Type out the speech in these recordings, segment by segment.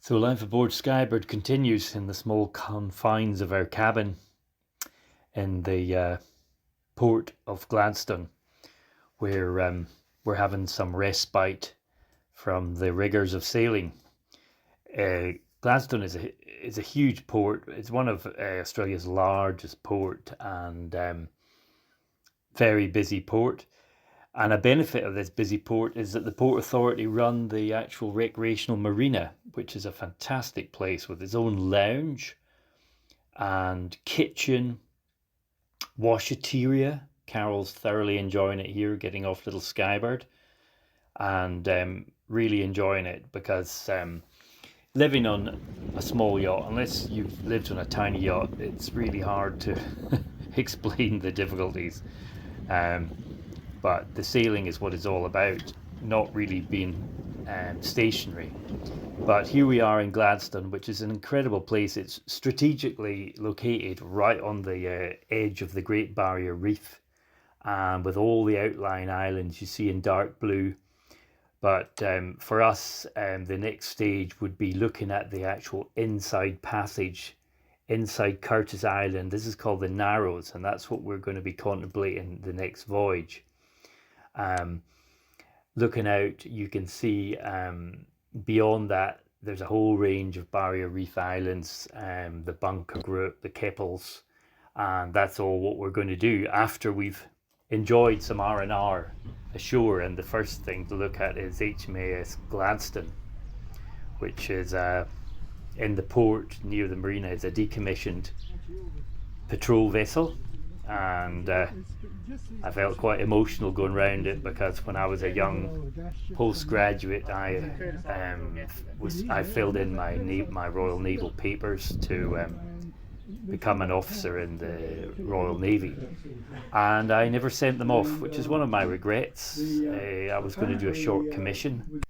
So life aboard Skybird continues in the small confines of our cabin in the port of Gladstone, where we're having some respite from the rigours of sailing. Gladstone is a huge port. It's one of Australia's largest port and very busy port. And a benefit of this busy port is that the Port Authority run the actual recreational marina, which is a fantastic place with its own lounge and kitchen, washateria. Carol's thoroughly enjoying it here, getting off little Skybird, and really enjoying it because living on a small yacht, unless you've lived on a tiny yacht, it's really hard to explain the difficulties. But the sailing is what it's all about, not really being stationary. But here we are in Gladstone, which is an incredible place. It's strategically located right on the edge of the Great Barrier Reef, and with all the outlying islands you see in dark blue. But for us, the next stage would be looking at the actual inside passage inside Curtis Island. This is called the Narrows, and that's what we're going to be contemplating the next voyage. Looking out, you can see beyond that there's a whole range of barrier reef islands, the Bunker Group, the Keppels, and that's all what we're going to do after we've enjoyed some R&R ashore. And the first thing to look at is HMAS Gladstone, which is in the port near the marina. Is a decommissioned patrol vessel, and I felt quite emotional going round it because when I was a young postgraduate, I filled in my Royal Naval papers to become an officer in the Royal Navy, and I never sent them off, which is one of my regrets. I was going to do a short commission.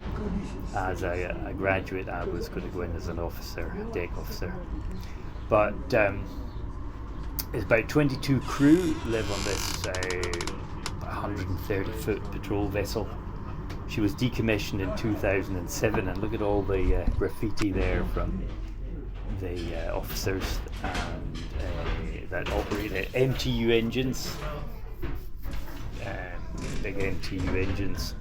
As a graduate, I was going to go in as an officer, a deck officer, but it's about 22 crew live on this 130-foot patrol vessel. She was decommissioned in 2007, and look at all the graffiti there from the officers and that operate MTU engines, big MTU engines,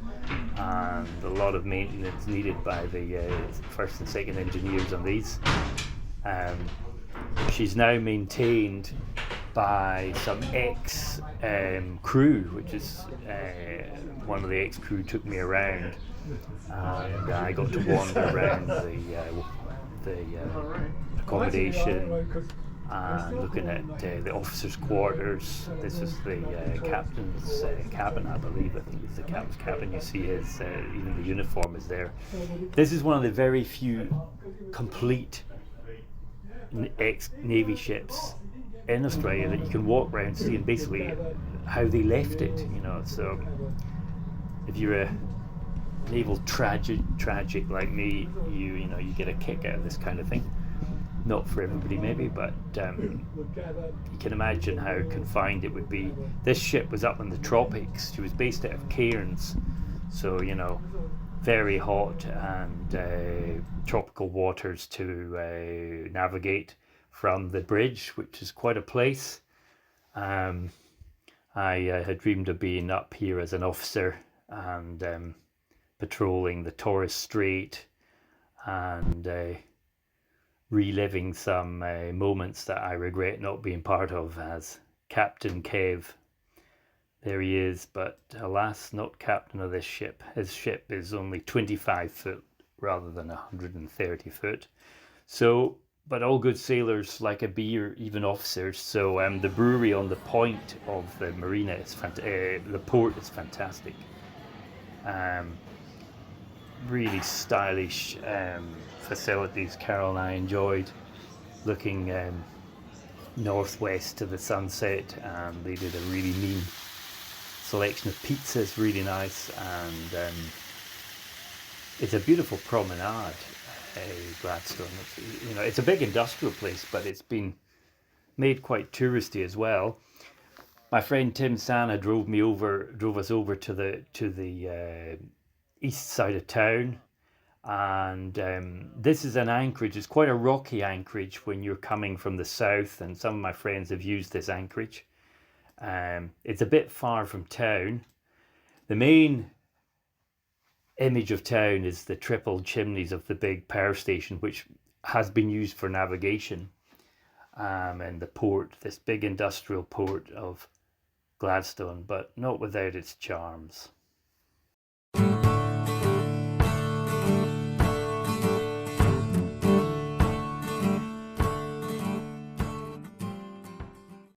and a lot of maintenance needed by the first and second engineers on these. She's now maintained by some ex-crew, which is one of the ex-crew took me around, and I got to wander around the accommodation and looking at the officers' quarters. This is the captain's cabin, I believe. I think it's the captain's cabin. You see his even the uniform is there. This is one of the very few complete ex-Navy ships in Australia that you can walk around seeing basically how they left it, so if you're a naval tragic like me, you get a kick out of this kind of thing. Not for everybody maybe, but you can imagine how confined it would be. This ship was up in the tropics. She was based out of Cairns, so very hot and tropical waters to navigate from the bridge, which is quite a place. I had dreamed of being up here as an officer and patrolling the Torres Strait and reliving some moments that I regret not being part of as Captain Kev. There he is, but alas, not captain of this ship. His ship is only 25 foot rather than 130 foot. So, but all good sailors like a beer, even officers. So the brewery on the point of the marina is the port is fantastic. Really stylish facilities. Carol and I enjoyed looking northwest to the sunset, and they did a really mean selection of pizzas, really nice, and it's a beautiful promenade. Gladstone, it's a big industrial place, but it's been made quite touristy as well. My friend Tim Sana drove us over to the east side of town, And this is an anchorage. It's quite a rocky anchorage when you're coming from the south, and some of my friends have used this anchorage. It's a bit far from town. The main image of town is the triple chimneys of the big power station, which has been used for navigation, and the port, this big industrial port of Gladstone, but not without its charms.